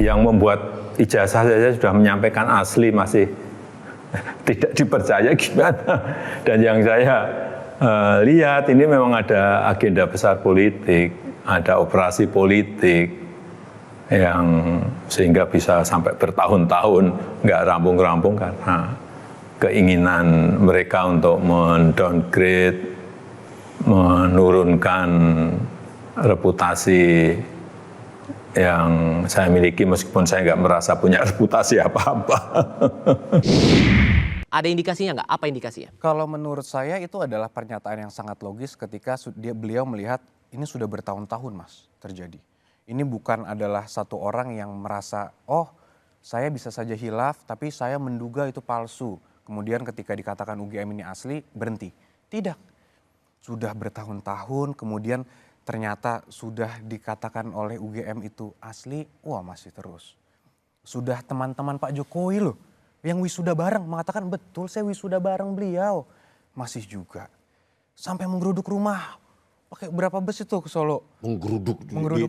Yang membuat ijazah saja sudah menyampaikan asli masih tidak dipercaya gimana. Dan yang saya lihat ini memang ada agenda besar politik, ada operasi politik yang sehingga bisa sampai bertahun-tahun nggak rampung-rampung karena keinginan mereka untuk mendowngrade, menurunkan reputasi yang saya miliki meskipun saya nggak merasa punya reputasi apa-apa. Ada indikasinya nggak? Apa indikasinya? Kalau menurut saya itu adalah pernyataan yang sangat logis ketika beliau melihat ini sudah bertahun-tahun Mas terjadi. Ini bukan adalah satu orang yang merasa, oh saya bisa saja hilaf tapi saya menduga itu palsu. Kemudian ketika dikatakan UGM ini asli berhenti. Tidak, sudah bertahun-tahun kemudian ternyata sudah dikatakan oleh UGM itu asli, wah masih terus. Sudah teman-teman Pak Jokowi loh, yang wisuda bareng mengatakan betul saya wisuda bareng beliau. Masih juga. Sampai menggeruduk rumah, pakai berapa bus itu ke Solo? Menggeruduk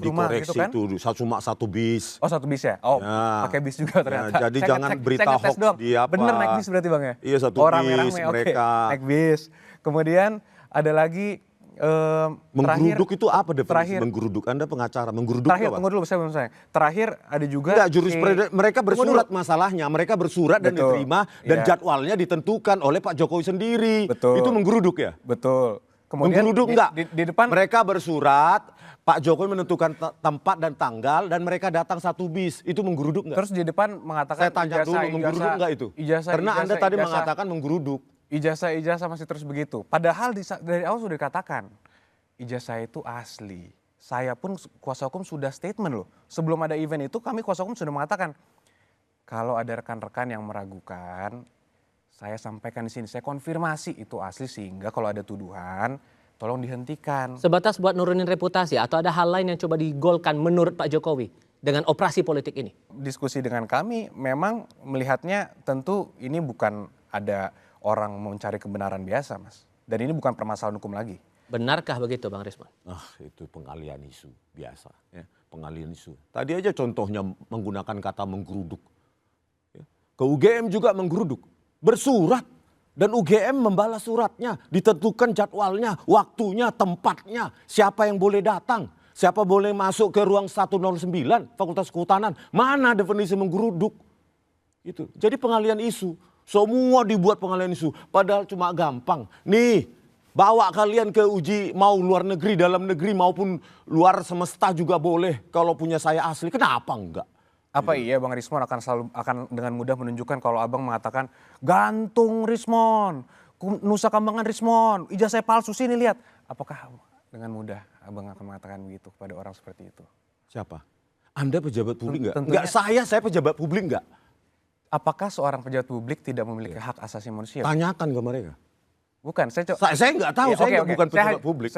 rumah gitu kan? itu cuma satu bis. Oh satu bis ya? Oh ya. Pakai bis juga ternyata. Ya, jadi jangan berita hoax di apa. Bener naik bis berarti Bang ya? Iya satu bis mereka. Naik bis. Kemudian ada lagi menggeruduk itu apa definisi terakhir, menggeruduk? Anda pengacara, menggeruduk terakhir, apa? Tunggu dulu, saya. Terakhir ada juga enggak, jurisprudensi mereka bersurat masalahnya, mereka bersurat dan diterima dan jadwalnya ditentukan oleh Pak Jokowi sendiri. Betul. Itu menggeruduk ya? Betul. Kemudian menggeruduk enggak? Di depan mereka bersurat, Pak Jokowi menentukan tempat dan tanggal dan mereka datang satu bis. Itu menggeruduk enggak? Terus di depan mengatakan saya tanya dulu menggeruduk enggak itu? Karena Anda tadi mengatakan menggeruduk. Ijazah masih terus begitu. Padahal dari awal sudah dikatakan ijazah itu asli. Saya pun kuasa hukum sudah statement loh. Sebelum ada event itu kami kuasa hukum sudah mengatakan kalau ada rekan-rekan yang meragukan, saya sampaikan di sini, saya konfirmasi itu asli sehingga kalau ada tuduhan tolong dihentikan. Sebatas buat nurunin reputasi atau ada hal lain yang coba digolkan menurut Pak Jokowi dengan operasi politik ini? Diskusi dengan kami memang melihatnya tentu ini bukan ada orang mencari kebenaran biasa Mas. Dan ini bukan permasalahan hukum lagi. Benarkah begitu Bang Rismon? Itu pengalian isu biasa. Ya, pengalian isu. Tadi aja contohnya menggunakan kata menggeruduk. Ya. Ke UGM juga menggeruduk. Bersurat. Dan UGM membalas suratnya. Ditentukan jadwalnya, waktunya, tempatnya. Siapa yang boleh datang. Siapa boleh masuk ke ruang 109 Fakultas Kehutanan. Mana definisi menggeruduk. Itu. Jadi pengalian isu. Semua dibuat pengalian isu. Padahal cuma gampang. Nih, bawa kalian ke uji mau luar negeri, dalam negeri maupun luar semesta juga boleh. Kalau punya saya asli, kenapa enggak? Apa iya Bang Rismon akan dengan mudah menunjukkan kalau Abang mengatakan gantung Rismon, Nusa Kambangan Rismon, ijazah saya palsu sini lihat. Apakah dengan mudah Abang akan mengatakan begitu kepada orang seperti itu? Siapa? Anda pejabat publik enggak? Tentunya, enggak, saya pejabat publik enggak? Apakah seorang pejabat publik tidak memiliki hak asasi manusia? Tanyakan ke mereka. Bukan, saya nggak tahu, saya bukan pejabat publik.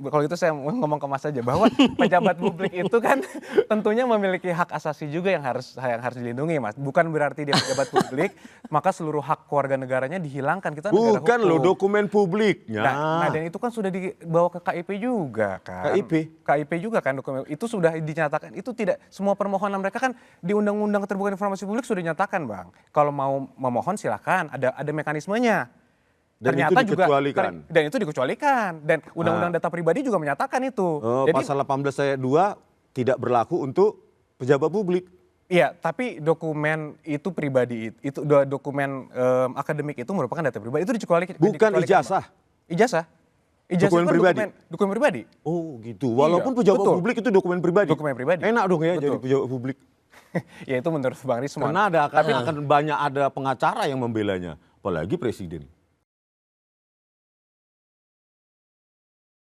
Kalau itu saya ngomong ke Mas saja bahwa pejabat publik itu kan tentunya memiliki hak asasi juga yang harus dilindungi Mas. Bukan berarti dia pejabat publik maka seluruh hak keluarga negaranya dihilangkan. Kita negara bukan hukum. Loh dokumen publiknya. Nah, dan itu kan sudah dibawa ke KIP juga kan. KIP juga kan dokumen itu sudah dinyatakan. Itu tidak semua permohonan mereka kan di Undang-Undang Keterbukaan Informasi Publik sudah dinyatakan Bang. Kalau mau memohon silakan ada mekanismenya. Dan ternyata itu dikecualikan. Dan itu dikecualikan. Dan Undang-Undang Data Pribadi juga menyatakan itu. Jadi, pasal 18 ayat 2 tidak berlaku untuk pejabat publik. Iya, tapi dokumen itu pribadi, itu dokumen akademik itu merupakan data pribadi. Itu dikecualikan. Bukan ijazah. Ijazah dokumen pribadi. Dokumen pribadi. Oh gitu. Walaupun pejabat publik itu dokumen pribadi. Dokumen pribadi. Enak dong ya jadi pejabat publik. Ya itu menurut Bang Rismon. Karena akan banyak ada pengacara yang membelanya. Apalagi presiden.